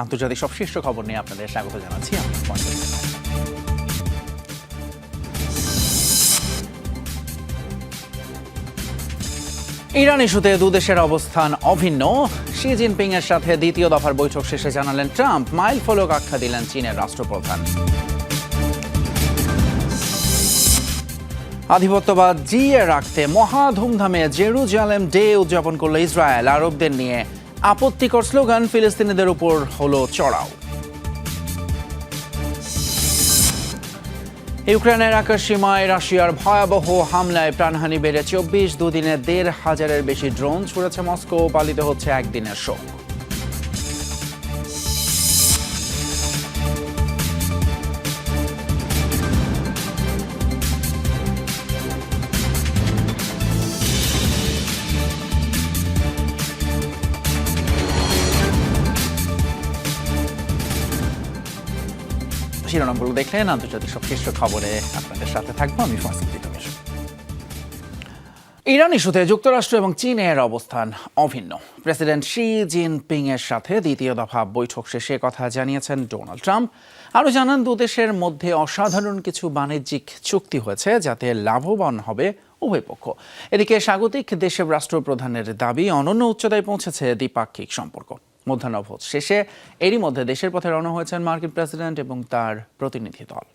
আন্তর্জাতিক সব শীর্ষ খবর নিয়ে আপনাদের স্বাগত জানাচ্ছি। ইরান ইস্যুতে দুদেশের অবস্থান অভিন্ন। শি জিনপিং এর সাথে দ্বিতীয় দফার বৈঠক শেষে জানালেন ট্রাম্প, মাইল ফলক আখ্যা দিলেন চীনের রাষ্ট্রপ্রধান। আধিপত্যবাদ জিইয়ে রাখতে মহা ধুমধামে জেরুজালেম ডে উদযাপন করল ইসরায়েল। আরবদের নিয়ে আপত্তিকর স্লোগান, ফিলিস্তিনিদের উপর হলো চড়াও। ইউক্রেনের আকাশসীমায় রাশিয়ার ভয়াবহ হামলায় প্রাণহানি বেড়ে 24, দুদিনে 1,500-এর বেশি ড্রোন ছুড়েছে মস্কো। পালিত হচ্ছে একদিনের শোক। শিরোনামগুলো দেখলেন। আন্তর্জাতিক সব শীর্ষ খবরে আপনাদের সাথে থাকবো আমি ফাসিল। ইরান ইস্যুতে যুক্তরাষ্ট্র এবং চীনের অবস্থান অভিন্ন। প্রেসিডেন্ট শি জিনপিং এর সাথে দ্বিতীয় দফা বৈঠক শেষে কথা জানিয়েছেন ডোনাল্ড ট্রাম্প। আরও জানান, দুদেশের মধ্যে অসাধারণ কিছু বাণিজ্যিক চুক্তি হয়েছে যাতে লাভবান হবে উভয় পক্ষ। এদিকে স্বাগতিক দেশের রাষ্ট্রপ্রধানের দাবি, অনন্য উচ্চতায় পৌঁছেছে দ্বিপাক্ষিক সম্পর্ক। মধ্যাহ্নভোজ শেষে এরই মধ্যে দেশের পথে রওনা হয়েছেন মার্কিন প্রেসিডেন্ট এবং তার প্রতিনিধি দল।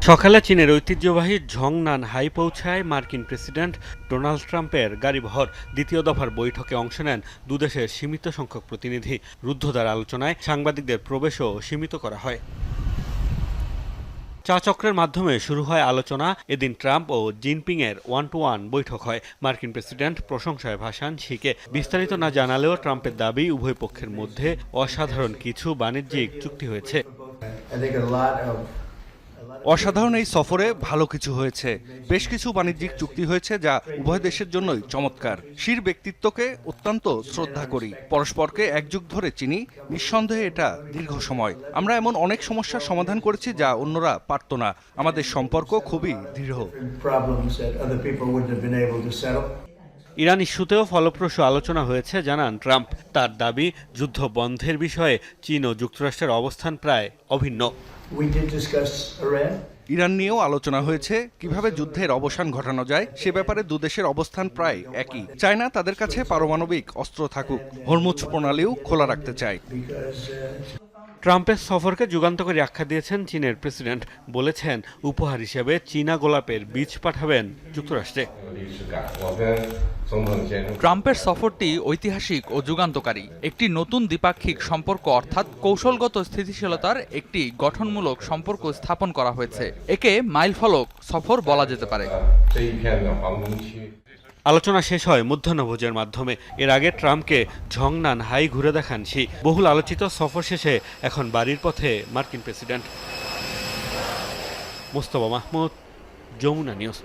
সকালে চীনের ঐতিহ্যবাহী ঝংনান হাই পৌঁছায় মার্কিন প্রেসিডেন্ট ডোনাল্ড ট্রাম্পের গাড়িবহর। দ্বিতীয় দফার বৈঠকে অংশ নেন দুদেশের সীমিত সংখ্যক প্রতিনিধি। রুদ্ধদ্বার আলোচনায় সাংবাদিকদের প্রবেশও সীমিত করা হয়। চা চক্রের মাধ্যমে শুরু হয় আলোচনা। এদিন ট্রাম্প ও জিনপিং এর 1-to-1 বৈঠক হয়। মার্কিন প্রেসিডেন্ট প্রশংসায় ভাষণ শিখে বিস্তারিত না জানালেও ট্রাম্পের দাবি, উভয় পক্ষের মধ্যে অসাধারণ কিছু বাণিজ্যিক চুক্তি হয়েছে। অসাধারণ এই সফরে ভালো কিছু হয়েছে। বেশ কিছু বাণিজ্যিক চুক্তি হয়েছে যা উভয় দেশের জন্যই চমৎকার। শির ব্যক্তিত্বকে অত্যন্ত শ্রদ্ধা করি, পরস্পরকে এক যুগ ধরে চিনি। নিঃসন্দেহে এটা দীর্ঘ সময়। আমরা এমন অনেক সমস্যার সমাধান করেছি যা অন্যরা পারত না। আমাদের সম্পর্ক খুবই দৃঢ়। ইরান ইস্যুতেও ফলপ্রসূ আলোচনা হয়েছে জানান ট্রাম্প। তার দাবি, যুদ্ধ বন্ধের বিষয়ে চীন ও যুক্তরাষ্ট্রের অবস্থান প্রায় অভিন্ন। ইরান নিয়েও আলোচনা হয়েছে, কিভাবে যুদ্ধের অবসান ঘটানো যায় সে ব্যাপারে দুদেশের অবস্থান প্রায় একই। চায় না তাদের কাছে পারমাণবিক অস্ত্র থাকুক, হরমুজ প্রণালীও খোলা রাখতে চায়। ট্রাম্পের সফরকে যুগান্তকারী আখ্যা দিয়েছেন চীনের প্রেসিডেন্ট। বলেছেন, উপহার হিসেবে চীনা গোলাপের বীজ পাঠাবেন যুক্তরাষ্ট্রে। ট্রাম্পের সফরটি ঐতিহাসিক ও যুগান্তকারী। একটি নতুন দ্বিপাক্ষিক সম্পর্ক, অর্থাৎ কৌশলগত স্থিতিশীলতার একটি গঠনমূলক সম্পর্ক স্থাপন করা হয়েছে। একে মাইলফলক সফর বলা যেতে পারে। আলোচনা শেষ হয় মধ্যাহ্নভোজের মাধ্যমে। এর আগে ট্রাম্পকে ঝংনান হাই ঘুরে দেখান শি। বহুল আলোচিত সফর শেষে এখন বাড়ির পথে মার্কিন প্রেসিডেন্ট। মোস্তফা মাহমুদ, যমুনা নিউজ।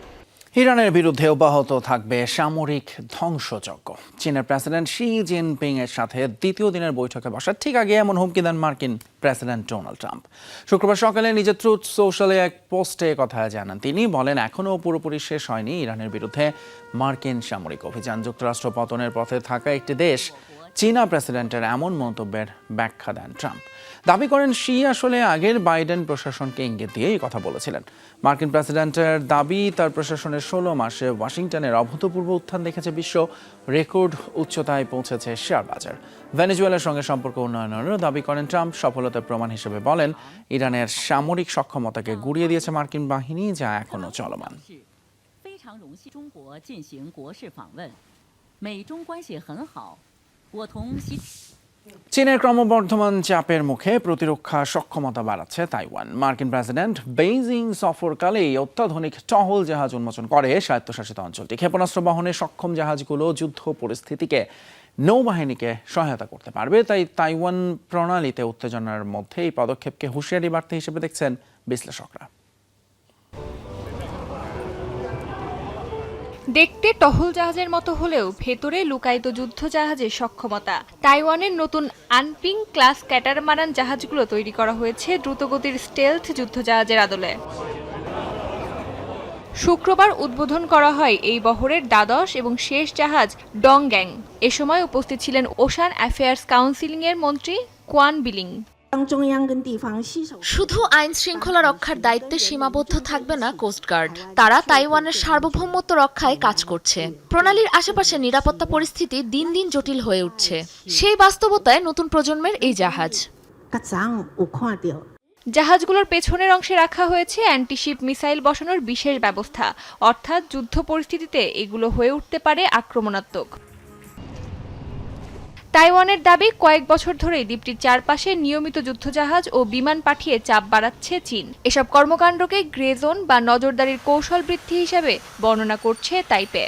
ইরানের বিরুদ্ধে অব্যাহত থাকবে সামরিক ধ্বংসযজ্ঞ। চীনের প্রেসিডেন্ট শি জিনপিং এর সাথে দ্বিতীয় দিনের বৈঠকে বসার ঠিক আগে এমন হুমকি দেন মার্কিন প্রেসিডেন্ট ডোনাল্ড ট্রাম্প। শুক্রবার সকালে নিজের ট্রুথ সোশ্যালে এক পোস্টে কথা জানান তিনি। বলেন, এখনও পুরোপুরি শেষ হয়নি ইরানের বিরুদ্ধে মার্কিন সামরিক অভিযান। যুক্তরাষ্ট্র পতনের পথে থাকা একটি দেশ। চীনা প্রেসিডেন্টের এমন মন্তব্যের ব্যাখ্যা দেন ট্রাম্প। দাবি করেন, শি আসলে আগের বাইডেন প্রশাসনকে ইঙ্গিত দিয়ে এই কথা বলেছিলেন। মার্কিন প্রেসিডেন্টের দাবি, তার প্রশাসনের 16 মাসে ওয়াশিংটনের অভূতপূর্ব উত্থান দেখেছে বিশ্ব। রেকর্ড উচ্চতায় পৌঁছেছে শেয়ার বাজার। ভেনেজুয়েলার সঙ্গে সম্পর্ক উন্নয়নেরও দাবি করেন ট্রাম্প। সফলতার প্রমাণ হিসেবে বলেন, ইরানের সামরিক সক্ষমতাকে গুড়িয়ে দিয়েছে মার্কিন বাহিনী, যা এখনও চলমান। চীনের ক্রমবর্ধমান চাপের মুখে প্রতিরক্ষা সক্ষমতা বাড়াচ্ছে তাইওয়ান। মার্কিন প্রেসিডেন্ট বেইজিং সফরকালেই অত্যাধুনিক টহল জাহাজ উন্মোচন করে স্বায়ত্তশাসিত অঞ্চলটি। ক্ষেপণাস্ত্র বহনে সক্ষম জাহাজগুলো যুদ্ধ পরিস্থিতিকে নৌবাহিনীকে সহায়তা করতে পারবে। তাই তাইওয়ান প্রণালীতে উত্তেজনার মধ্যে এই পদক্ষেপকে হুঁশিয়ারি বার্তা হিসেবে দেখছেন বিশ্লেষকরা। দেখতে টহল জাহাজের মতো হলেও ভেতরে লুকায়িত যুদ্ধ জাহাজের সক্ষমতা। তাইওয়ানের নতুন আনপিং ক্লাস ক্যাটারমারান জাহাজগুলো তৈরি করা হয়েছে দ্রুতগতির স্টেলথ যুদ্ধ জাহাজের আদলে। শুক্রবার উদ্বোধন করা হয় এই বহরের দ্বাদশ এবং শেষ জাহাজ ডংগ্যাং। এ সময় উপস্থিত ছিলেন ওশান অ্যাফেয়ার্স কাউন্সিলের মন্ত্রী কোয়ান বিলিং। শুধু আইন শৃঙ্খলা রক্ষার দায়িত্বে সীমাবদ্ধ থাকবে না কোস্টগার্ড, তারা তাইওয়ানের সার্বভৌমত্ব রক্ষায় কাজ করছে। প্রণালীর আশেপাশে নিরাপত্তা পরিস্থিতি দিন দিন জটিল হয়ে উঠছে। সেই বাস্তবতায় নতুন প্রজন্মের এই জাহাজ। জাহাজগুলোর পেছনের অংশে রাখা হয়েছে অ্যান্টিশিপ মিসাইল বসানোর বিশেষ ব্যবস্থা, অর্থাৎ যুদ্ধ পরিস্থিতিতে এগুলো হয়ে উঠতে পারে আক্রমণাত্মক। তাইওয়ানের দাবি, কয়েক বছর ধরেই দ্বীপটির চারপাশে নিয়মিত যুদ্ধজাহাজ ও বিমান পাঠিয়ে চাপ বাড়াচ্ছে চীন। এসব কর্মকাণ্ডকে গ্রে জোন বা নজরদারির কৌশল বৃদ্ধি হিসেবে বর্ণনা করছে তাইপে।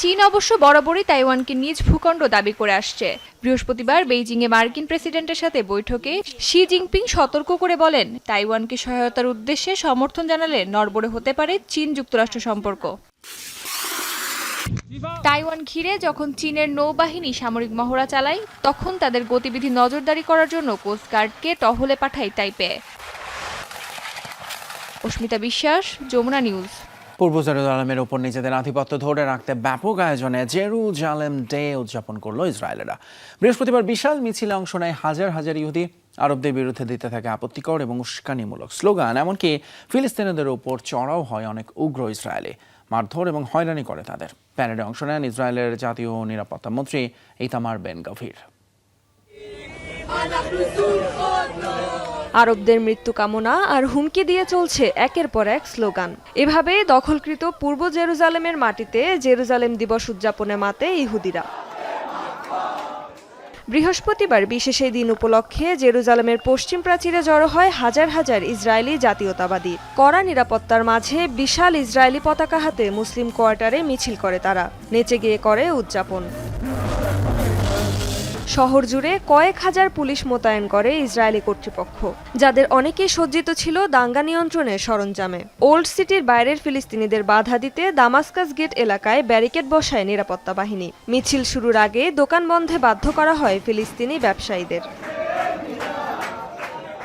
চীন অবশ্য বরাবরই তাইওয়ানকে নিজ ভূখণ্ড দাবি করে আসছে। বৃহস্পতিবার বেইজিংয়ে মার্কিন প্রেসিডেন্টের সাথে বৈঠকে শি জিনপিং সতর্ক করে বলেন, তাইওয়ানকে সহায়তার উদ্দেশ্যে সমর্থন জানালে নড়বড়ে হতে পারে চীন যুক্তরাষ্ট্র সম্পর্ক। তাইওয়ান ঘিরে যখন চীনের নৌবাহিনী সামরিক মহড়া চালায়, তখন তাদের গতিবিধি নজরদারি করার জন্য কোস্টগার্ডকে টহলে পাঠায় তাইপে। অস্মিতা বিশ্বাস, যমুনা নিউজ। পূর্ব জেরুজালেমের উপর নিজেদের আধিপত্য ধরে রাখতে ব্যাপক আয়োজনে জেরুজালেম ডে উদযাপন করলো ইসরায়েলেরা। বৃহস্পতিবার বিশাল মিছিলে অংশ নেয় হাজার হাজার ইহুদি। আরবদের বিরুদ্ধে দিতে থাকে আপত্তিকর এবং উস্কানিমূলক স্লোগান, এমনকি ফিলিস্তিনিদের উপর চড়াও হয় অনেক উগ্র ইসরায়েলি, মারধর এবং হয়রানি করে তাদের। প্যারেডে অংশ নেন ইসরায়েলের জাতীয় নিরাপত্তা মন্ত্রী ইতামার বেন গাভির। আরবদের মৃত্যু কামনা আর হুমকি দিয়ে চলছে একের পর এক স্লোগান। এভাবে দখলকৃত পূর্ব জেরুজালেমের মাটিতে জেরুজালেম দিবস উদযাপনে মাতে ইহুদিরা। বৃহস্পতিবার বিশেষ এই দিন উপলক্ষে জেরুজালেমের পশ্চিম প্রাচীরে জড়ো হয় হাজার হাজার ইসরায়েলি জাতীয়তাবাদী। কড়া নিরাপত্তার মাঝে বিশাল ইসরায়েলি পতাকা হাতে মুসলিম কোয়ার্টারে মিছিল করে তারা, নেচে গিয়ে করে উদযাপন। শহর জুড়ে কয়েক হাজার পুলিশ মোতায়েন করে ইসরায়েলি কর্তৃপক্ষ, যাদের অনেকেই সজ্জিত ছিল দাঙ্গা নিয়ন্ত্রণের সরঞ্জামে। ওল্ড সিটির বাইরের ফিলিস্তিনিদের বাধা দিতে দামাস্কাস গেট এলাকায় ব্যারিকেড বসায় নিরাপত্তা বাহিনী। মিছিল শুরুর আগে দোকান বন্ধে বাধ্য করা হয় ফিলিস্তিনি ব্যবসায়ীদের।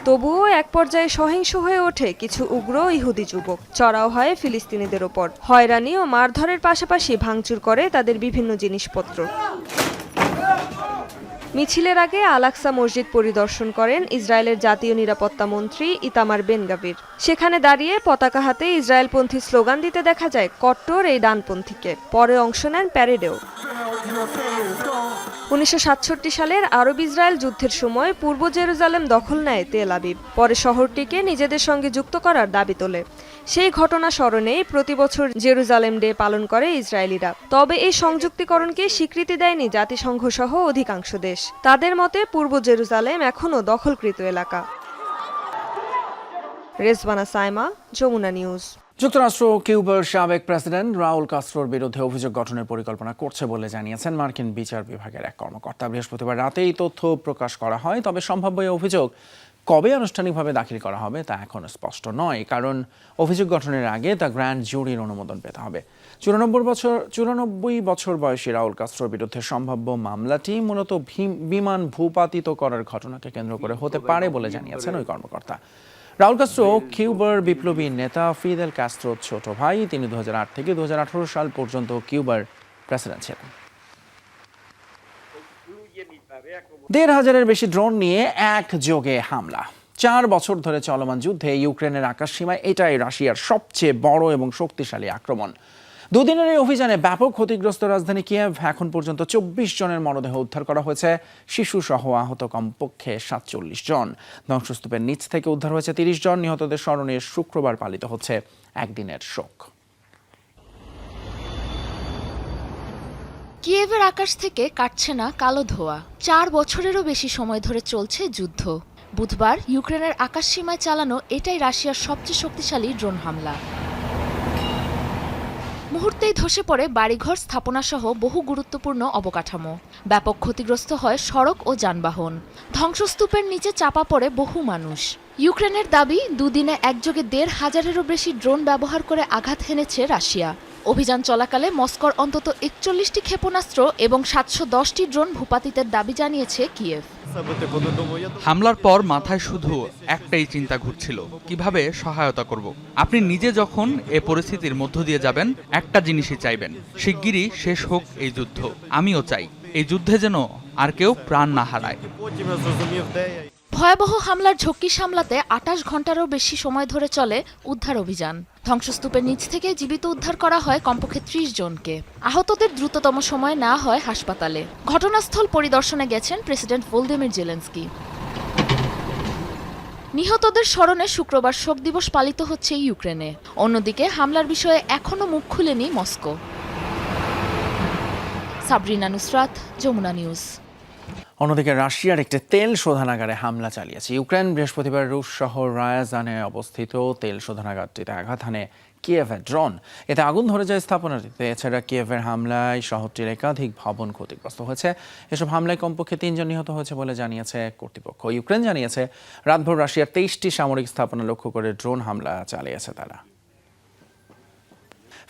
তবুও এক পর্যায়ে সহিংস হয়ে ওঠে কিছু উগ্র ইহুদি যুবক, চড়াও হয় ফিলিস্তিনিদের ওপর। হয়রানি ও মারধরের পাশাপাশি ভাঙচুর করে তাদের বিভিন্ন জিনিসপত্র। মিছিলের আগে আল-আকসা মসজিদ পরিদর্শন করেন ইসরায়েলের জাতীয় নিরাপত্তা মন্ত্রী ইতামার বেন গাভির। সেখানে দাঁড়িয়ে পতাকা হাতে ইসরায়েলপন্থী স্লোগান দিতে দেখা যায় কট্টর এই ডানপন্থীকে। পরে অংশ নেন প্যারেডেও। 1967 সালের আরব ইসরায়েল যুদ্ধের সময় পূর্ব জেরুজালেম দখল নেয় তেল আবিব। পরে শহরটিকে নিজেদের সঙ্গে যুক্ত করার দাবি তোলে। সেই ঘটনা স্মরণেই প্রতি বছর জেরুজালেম ডে পালন করে ইসরায়েলিরা। তবে এই সংযুক্তিকরণকে স্বীকৃতি দেয়নি জাতিসংঘ সহ অধিকাংশ দেশ। তাদের মতে পূর্ব জেরুজালেম এখনও দখলকৃত এলাকা। রেজওয়ানা সাইমা, যমুনা নিউজ। যুক্তরাষ্ট্র কিউবার সাবেক প্রেসিডেন্ট রাউল কাস্ট্রোর বিরুদ্ধে অভিযোগ গঠনের পরিকল্পনা করছে বলে জানিয়েছেন মার্কিন বিচার বিভাগের এক কর্মকর্তা। বৃহস্পতিবার রাতেই তথ্য প্রকাশ করা হয়, তবে সম্ভাব্য এই অভিযোগ কবে আনুষ্ঠানিকভাবে দাখিল করা হবে তা এখনো স্পষ্ট নয়, কারণ অভিযোগ গঠনের আগে তা গ্র্যান্ড জুরির অনুমোদন পেতে হবে। 94 বছর বয়সী রাউল কাস্ট্রোর বিরুদ্ধে সম্ভাব্য মামলাটি মূলত বিমান ভূপাতিত করার ঘটনাকে কেন্দ্র করে হতে পারে বলে জানিয়েছেন ওই কর্মকর্তা। রাউল কাস্ট্রো কিউবার বিপ্লবী নেতা ফিদেল কাস্ট্রোর ছোট ভাই। তিনি 2008 থেকে 2018 সাল পর্যন্ত কিউবার প্রেসিডেন্ট ছিলেন। 1,500-এর বেশি ড্রোন নিয়ে একযোগে হামলা। 4 বছর ধরে চলমান যুদ্ধে ইউক্রেনের আকাশসীমায় এটাই রাশিয়ার সবচেয়ে বড় এবং শক্তিশালী আক্রমণ। দুদিনের এই অভিযানে ব্যাপক ক্ষতিগ্রস্ত রাজধানী কিয়েভ। এখন পর্যন্ত 24 জনের মরদেহ উদ্ধার করা হয়েছে, শিশু সহ আহত কমপক্ষে 47 জন। ধ্বংসস্তূপের নিচ থেকে উদ্ধার হয়েছে 30 জন। নিহতদের স্মরণে শুক্রবার পালিত হচ্ছে একদিনের শোক। কিয়েভের আকাশ থেকে কাটছে না কালো ধোঁয়া। 4 বছরেরও বেশি সময় ধরে চলছে যুদ্ধ। বুধবার ইউক্রেনের আকাশসীমায় চালানো এটাই রাশিয়ার সবচেয়ে শক্তিশালী ড্রোন হামলা। মুহূর্তেই ধসে পড়ে বাড়িঘর, স্থাপনাসহ বহু গুরুত্বপূর্ণ অবকাঠামো। ব্যাপক ক্ষতিগ্রস্ত হয় সড়ক ও যানবাহন। ধ্বংসস্তূপের নিচে চাপা পড়ে বহু মানুষ। ইউক্রেনের দাবি, দুদিনে একযোগে 1,500-এরও বেশি ড্রোন ব্যবহার করে আঘাত হেনেছে রাশিয়া। অভিযান চলাকালে মস্কোর অন্তত 41টি ক্ষেপণাস্ত্র এবং 710টি ড্রোন ভূপাতিতের দাবি জানিয়েছে কিয়েভ। হামলার পর মাথায় শুধু একটাই চিন্তা ঘুরছিল, কিভাবে সহায়তা করব। আপনি নিজে যখন এ পরিস্থিতির মধ্য দিয়ে যাবেন, একটা জিনিসই চাইবেন, শিগগিরই শেষ হোক এই যুদ্ধ। আমিও চাই এই যুদ্ধে যেন আর কেউ প্রাণ না হারায়। ভয়াবহ হামলার ঝক্কি সামলাতে 28 ঘন্টারও বেশি সময় ধরে চলে উদ্ধার অভিযান। ধ্বংসস্তূপের নিচ থেকে জীবিত উদ্ধার করা হয় কমপক্ষে 30 জনকে। আহতদের দ্রুততম সময়ে নেওয়া হয় হাসপাতালে। ঘটনাস্থল পরিদর্শনে গেছেন প্রেসিডেন্ট ভলোদিমির জেলেনস্কি। নিহতদের স্মরণে শুক্রবার শোক দিবস পালিত হচ্ছে ইউক্রেনে। অন্যদিকে হামলার বিষয়ে এখনও মুখ খুলেনি মস্কো। সাবরিনা নুসরাত, যমুনা নিউজ। অন্যদিকে রাশিয়ার একটি তেল শোধনাগারে হামলা চালিয়েছে ইউক্রেন। বৃহস্পতিবার রুশ শহর রায়াজানে অবস্থিত তেল শোধনাগারটিতে আঘাত হানে কিয়েভের ড্রোন। এতে আগুন ধরে যায় স্থাপনাটিতে। এছাড়া কিয়েভের হামলায় শহরটির একাধিক ভবন ক্ষতিগ্রস্ত হয়েছে। এসব হামলায় কমপক্ষে 3 জন নিহত হয়েছে বলে জানিয়েছে কর্তৃপক্ষ। ইউক্রেন জানিয়েছে রাতভর রাশিয়ার 23টি সামরিক স্থাপনা লক্ষ্য করে ড্রোন হামলা চালিয়েছে তারা।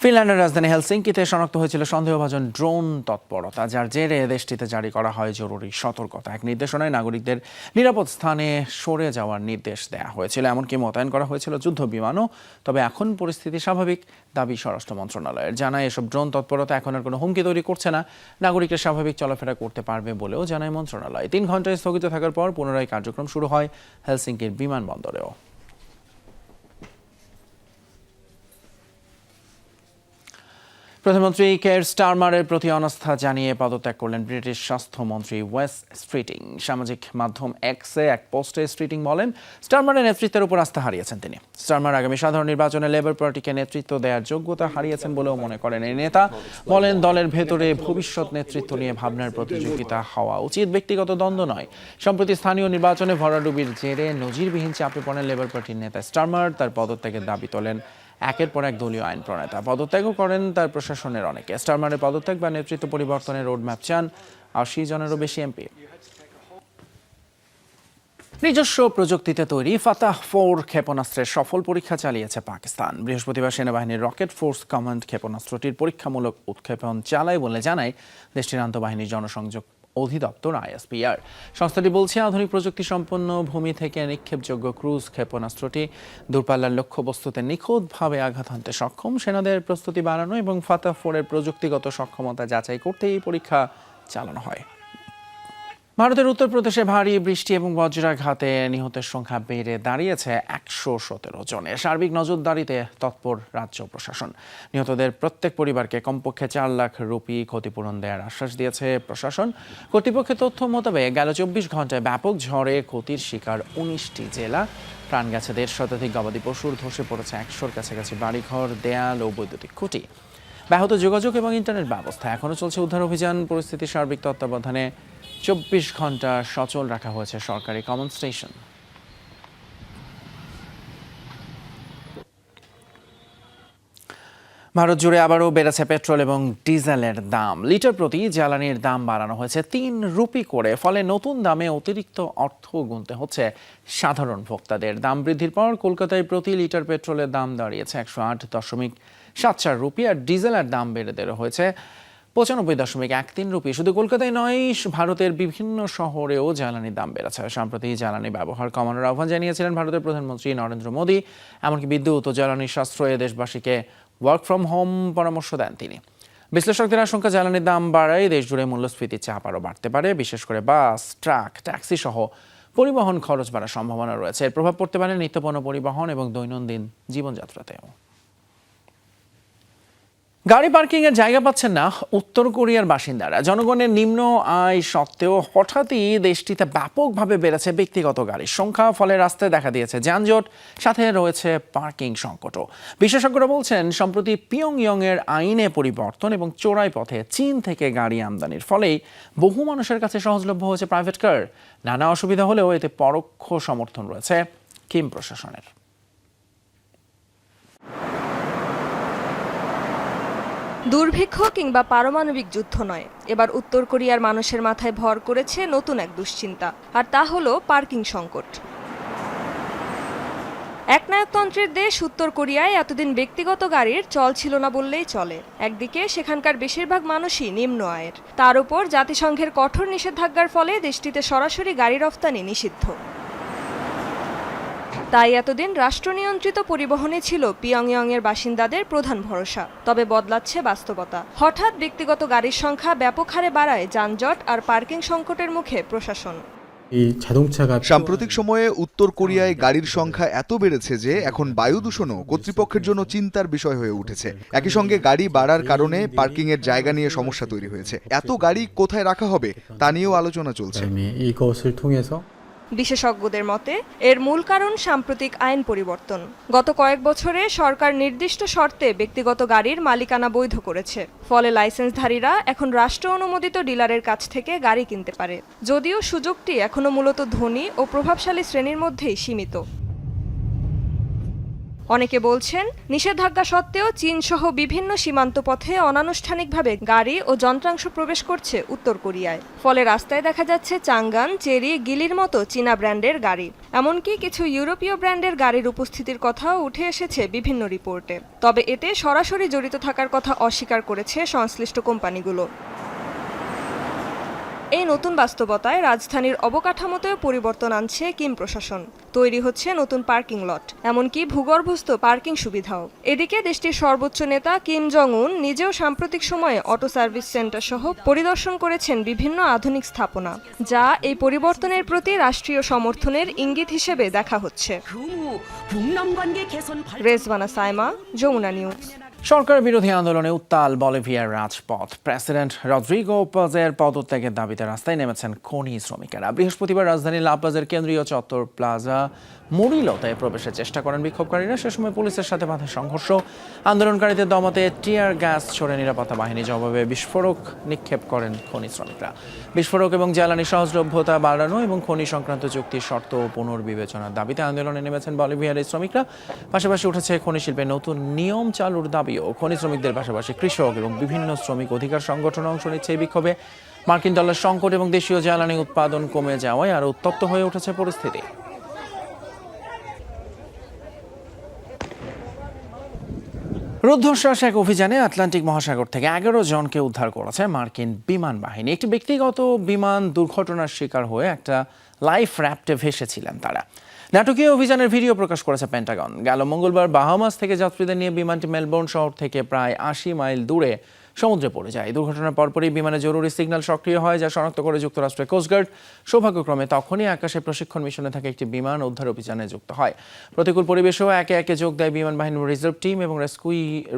ফিনল্যান্ডের রাজধানী হেলসিঙ্কিতে শনাক্ত হয়েছিল সন্দেহভাজন ড্রোন তৎপরতা, যার জেরে দেশটিতে জারি করা হয় জরুরি সতর্কতা। এক নির্দেশনায় নাগরিকদের নিরাপদ স্থানে সরে যাওয়ার নির্দেশ দেওয়া হয়েছিল, এমনকি মোতায়েন করা হয়েছিল যুদ্ধ বিমানও। তবে এখন পরিস্থিতি স্বাভাবিক, দাবি স্বরাষ্ট্র মন্ত্রণালয়ের। জানায় এসব ড্রোন তৎপরতা এখন আর কোনো হুমকি তৈরি করছে না, নাগরিকরা স্বাভাবিক চলাফেরা করতে পারবে বলেও জানায় মন্ত্রণালয়। 3 ঘন্টায় স্থগিত থাকার পর পুনরায় কার্যক্রম শুরু হয় হেলসিঙ্কির বিমানবন্দরেও। প্রধানমন্ত্রী কেয়ার স্টারমারের প্রতি অনাস্থা জানিয়ে পদত্যাগ করলেন ব্রিটিশ স্বাস্থ্যমন্ত্রী ওয়েস স্ট্রিটিং। সামাজিক মাধ্যম এক্সে এক পোস্টে স্ট্রিটিং বলেন, স্টারমারের নেতৃত্বের উপর আস্থা হারিয়েছেন তিনি। স্টারমার আগামী সাধারণ নির্বাচনে লেবার পার্টিকে নেতৃত্ব দেওয়ার যোগ্যতা হারিয়েছেন বলেও মনে করেন এই নেতা। বলেন, দলের ভেতরে ভবিষ্যৎ নেতৃত্ব নিয়ে ভাবনার প্রতিযোগিতা হওয়া উচিত, ব্যক্তিগত দ্বন্দ্ব নয়। সম্প্রতি স্থানীয় নির্বাচনে ভরাডুবির জেরে নজিরবিহীন চাপে পড়েন লেবার পার্টির নেতা স্টারমার। তার পদত্যাগের দাবি তোলেন একের পর এক দলীয় আইন প্রণেতা। পদত্যাগও করেন তার প্রশাসনের অনেকে। স্টারমারের পদত্যাগ বা নেতৃত্ব পরিবর্তনের রোডম্যাপ চান 80 জনেরও বেশি এমপি। নিজস্ব প্রযুক্তিতে তৈরি ফাতাহ 4 ক্ষেপণাস্ত্রের সফল পরীক্ষা চালিয়েছে পাকিস্তান। বৃহস্পতিবার সেনাবাহিনীর রকেট ফোর্স কমান্ড ক্ষেপণাস্ত্রটির পরীক্ষামূলক উৎক্ষেপণ চালায় বলে জানায় দেশটির আন্তঃবাহিনীর জনসংযোগ অধিদপ্তর ISPR। সংস্থাটি বলছে, আধুনিক প্রযুক্তি সম্পন্ন ভূমি থেকে নিক্ষেপযোগ্য ক্রুজ ক্ষেপণাস্ত্রটি দূরপাল্লার লক্ষ্যবস্তুতে নিখুঁতভাবে আঘাত হানতে সক্ষম। সেনাদের প্রস্তুতি বাড়ানো এবং ফাতাহ 4 এর প্রযুক্তিগত সক্ষমতা যাচাই করতে এই পরীক্ষা চালানো হয়। ভারতের উত্তরপ্রদেশে ভারী বৃষ্টি এবং বজ্রাঘাতে নিহতের সংখ্যা বেড়ে দাঁড়িয়েছে 117 জনে। সার্বিক নজরদারিতে তৎপর রাজ্য প্রশাসন। নিহতদের প্রত্যেক পরিবারকে কমপক্ষে 4 লাখ রুপি ক্ষতিপূরণ দেওয়ার আশ্বাস দিয়েছে প্রশাসন। কর্তৃপক্ষের তথ্য মোতাবেক গেল 24 ঘন্টায় ব্যাপক ঝড়ে ক্ষতির শিকার 19টি জেলা। প্রাণ গেছে 1.5 শতাধিক গবাদি পশুর, ধসে পড়েছে 100-র কাছাকাছি বাড়িঘর, দেয়াল ও বৈদ্যুতিক খুঁটি। ব্যাহত যোগাযোগ এবং ইন্টারনেট ব্যবস্থা। এখনও চলছে উদ্ধার অভিযান। পরিস্থিতির সার্বিক তত্ত্বাবধানে 24 ঘন্টা সচল রাখা হয়েছে সরকারি কমন স্টেশন। ভারত জুড়ে আবারও বেড়েছে পেট্রোল এবং ডিজেলের দাম। লিটার প্রতি জ্বালানির দাম বাড়ানো হয়েছে 3 রুপি করে। ফলে নতুন দামে অতিরিক্ত অর্থ গুনতে হচ্ছে সাধারণ ভোক্তাদের। দাম বৃদ্ধির পর কলকাতায় প্রতি লিটার পেট্রোলের দাম দাঁড়িয়েছে 108.74 রুপি, আর ডিজেলের দাম বেড়ে দেওয়া হয়েছে 95.13 রুপি। শুধু কলকাতায় নয়, ভারতের বিভিন্ন শহরেও জ্বালানির দাম বেড়েছে। সম্প্রতি জ্বালানি ব্যবহার কমানোর আহ্বান জানিয়েছিলেন ভারতের প্রধানমন্ত্রী নরেন্দ্র মোদী। এমনকি বিদ্যুৎ ও জ্বালানির সাশ্রয়ে দেশবাসীকে ওয়ার্ক ফ্রম হোম পরামর্শ দেন তিনি। বিশ্লেষকদের আশঙ্কা, জ্বালানির দাম বাড়ায় দেশজুড়ে মূল্যস্ফীতির চাপ আরও বাড়তে পারে। বিশেষ করে বাস, ট্রাক, ট্যাক্সি সহ পরিবহন খরচ বাড়ার সম্ভাবনা রয়েছে। এর প্রভাব পড়তে পারে নিত্যপণ্য পরিবহন এবং দৈনন্দিন জীবনযাত্রাতেও। গাড়ি পার্কিং এর জায়গা পাচ্ছেন না উত্তর কোরিয়ার বাসিন্দারা। জনগণের নিম্ন আয় সত্ত্বেও হঠাৎই দেশটিতে ব্যাপকভাবে বেড়েছে ব্যক্তিগত গাড়ির সংখ্যা। ফলে রাস্তায় দেখা দিয়েছে যানজট, সাথে রয়েছে পার্কিং সংকটও। বিশেষজ্ঞরা বলছেন, সম্প্রতি পিয়ংইয়ং এর আইনে পরিবর্তন এবং চোরাই পথে চীন থেকে গাড়ি আমদানির ফলেই বহু মানুষের কাছে সহজলভ্য হয়েছে প্রাইভেট কার। নানা অসুবিধা হলেও এতে পরোক্ষ সমর্থন রয়েছে কিম প্রশাসনের। দুর্ভিক্ষ কিংবা পারমাণবিক যুদ্ধ নয়, এবার উত্তর কোরিয়ার মানুষের মাথায় ভর করেছে নতুন এক দুশ্চিন্তা, আর তা হলো পার্কিং সংকট। একনায়কতন্ত্রের দেশ উত্তর কোরিয়ায় এতদিন ব্যক্তিগত গাড়ির চল ছিল না বললেই চলে। একদিকে সেখানকার বেশিরভাগ মানুষই নিম্ন আয়ের, তার উপর জাতিসংঘের কঠোর নিষেধাজ্ঞার ফলে দেশটিতে সরাসরি গাড়ি রফতানি নিষিদ্ধ। তাই এতদিন রাষ্ট্রনিয়ন্ত্রিত পরিবহনে ছিল পিয়ংইয়ংয়ের বাসিন্দাদের প্রধান ভরসা। তবে বদলাচ্ছে বাস্তবতা। হঠাৎ ব্যক্তিগত গাড়ির সংখ্যা ব্যাপক হারে বাড়ায় যানজট আর পার্কিং সংকটের মুখে প্রশাসন। সাম্প্রতিক সময়ে উত্তর কোরিয়ায় গাড়ির সংখ্যা এত বেড়েছে যে এখন বায়ু দূষণও কর্তৃপক্ষের জন্য চিন্তার বিষয় হয়ে উঠেছে। একই সঙ্গে গাড়ি বাড়ার কারণে পার্কিংয়ের জায়গা নিয়ে সমস্যা তৈরি হয়েছে। এত গাড়ি কোথায় রাখা হবে তা নিয়েও আলোচনা চলছে। বিশেষজ্ঞদের মতে এর মূল কারণ সাম্প্রতিক আইন পরিবর্তন। গত কয়েক বছরে সরকার নির্দিষ্ট শর্তে ব্যক্তিগত গাড়ির মালিকানা বৈধ করেছে। ফলে লাইসেন্সধারীরা এখন রাষ্ট্র অনুমোদিত ডিলারের কাছ থেকে গাড়ি কিনতে পারে, যদিও সুযোগটি এখনো মূলত ধনী ও প্রভাবশালী শ্রেণীর মধ্যেই সীমিত। অনেকে বলছেন, নিষেধাজ্ঞা সত্ত্বেও চীন সহ বিভিন্ন সীমান্ত পথে অনানুষ্ঠানিকভাবে গাড়ি ও যন্ত্রাংশ প্রবেশ করছে উত্তর কোরিয়ায়। ফলে রাস্তায় দেখা যাচ্ছে চাঙ্গান, চেরি, গিলির মতো চীনা ব্র্যান্ডের গাড়ি। এমনকি কিছু ইউরোপীয় ব্র্যান্ডের গাড়ির উপস্থিতির কথাও উঠে এসেছে বিভিন্ন রিপোর্টে। তবে এতে সরাসরি জড়িত থাকার কথা অস্বীকার করেছে সংশ্লিষ্ট কোম্পানিগুলো। এই নতুন বাস্তবতায় রাজধানীর অবকাঠামোতেও পরিবর্তন আনছে কিম প্রশাসন। তৈরি হচ্ছে নতুন পার্কিং লট, এমনকি ভূগর্ভস্থ পার্কিং সুবিধাও। এদিকে দেশটির সর্বোচ্চ নেতা কিম জং উন নিজেও সাম্প্রতিক সময়ে অটো সার্ভিস সেন্টার সহ পরিদর্শন করেছেন বিভিন্ন আধুনিক স্থাপনা, যা এই পরিবর্তনের প্রতি রাষ্ট্রীয় সমর্থনের ইঙ্গিত হিসেবে দেখা হচ্ছে। রেজওয়ানা সাইমা, যমুনা নিউজ। সরকার বিরোধী আন্দোলনে উত্তাল বলিভিয়ার রাজপথ। প্রেসিডেন্ট রদ্রিগো পাজের পদত্যাগের দাবিতে রাস্তায় নেমেছেন খনি শ্রমিকেরা। বৃহস্পতিবার রাজধানীর লা পাজের কেন্দ্রীয় চত্বর প্লাজা মুরিলোতে প্রবেশের চেষ্টা করেন বিক্ষোভকারীরা। সে সময় পুলিশের সাথে বাধা সংঘর্ষ। আন্দোলনকারীদের দমাতে টিয়ার গ্যাস ছোড়ে নিরাপত্তা বাহিনী। জবাবে বিস্ফোরক নিক্ষেপ করেন খনি শ্রমিকরা। বিস্ফোরক এবং জ্বালানি সহজলভ্যতা বাড়ানো এবং খনি সংক্রান্ত চুক্তির শর্ত পুনর্বিবেচনার দাবিতে আন্দোলনে নেমেছেন বলিভিয়ার এই শ্রমিকরা। পাশাপাশি উঠেছে খনি শিল্পে নতুন নিয়ম চালুর দাবিও। খনি শ্রমিকদের পাশাপাশি কৃষক এবং বিভিন্ন শ্রমিক অধিকার সংগঠন অংশ নিচ্ছে এই বিক্ষোভে। মার্কিন ডলার সংকট এবং দেশীয় জ্বালানি উৎপাদন কমে যাওয়ায় আরও উত্তপ্ত হয়ে উঠেছে পরিস্থিতি। রুদ্ধশ্বাস এক অভিযানে আটলান্টিক মহাসাগর থেকে 11 জনকে উদ্ধার করেছে মার্কিন বিমান বাহিনী। একটি ব্যক্তিগত বিমান দুর্ঘটনার শিকার হয়ে একটা লাইফ র্যাফটে ভেসেছিলেন তারা। নাটকীয় অভিযানের ভিডিও প্রকাশ করেছে পেন্টাগন। গেল মঙ্গলবার বাহামাস থেকে যাত্রীদের নিয়ে বিমানটি মেলবোর্ন শহর থেকে প্রায় 80 মাইল দূরে সমুদ্রে পড়ে যায়। দুর্ঘটনার পরপরই বিমানে জরুরি সিগন্যাল সক্রিয় হয়, যা শনাক্ত করে যুক্তরাষ্ট্রের কোস্টগার্ড। সৌভাগ্যক্রমে তখনই আকাশে প্রশিক্ষণ মিশনে থাকা একটি বিমান উদ্ধার অভিযানে যুক্ত হয়। প্রতিকূল পরিবেশেও একে একে যোগ দেয় বিমান বাহিনীর রিজার্ভ টিম এবং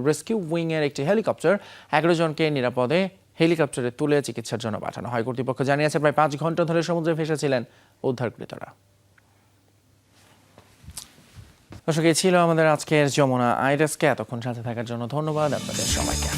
রেস্কিউ উইংয়ের একটি হেলিকপ্টার। 11 জনকে নিরাপদে হেলিকপ্টারে তুলে চিকিৎসার জন্য পাঠানো হয়। কর্তৃপক্ষ জানিয়েছে প্রায় 5 ঘন্টা ধরে সমুদ্রে ভেসেছিলেন উদ্ধারকৃতরা। দর্শক, এই ছিল আমাদের আজকের যমুনা আইডেস্কে। এতক্ষণ সাথে থাকার জন্য ধন্যবাদ আপনাদের সবাইকে।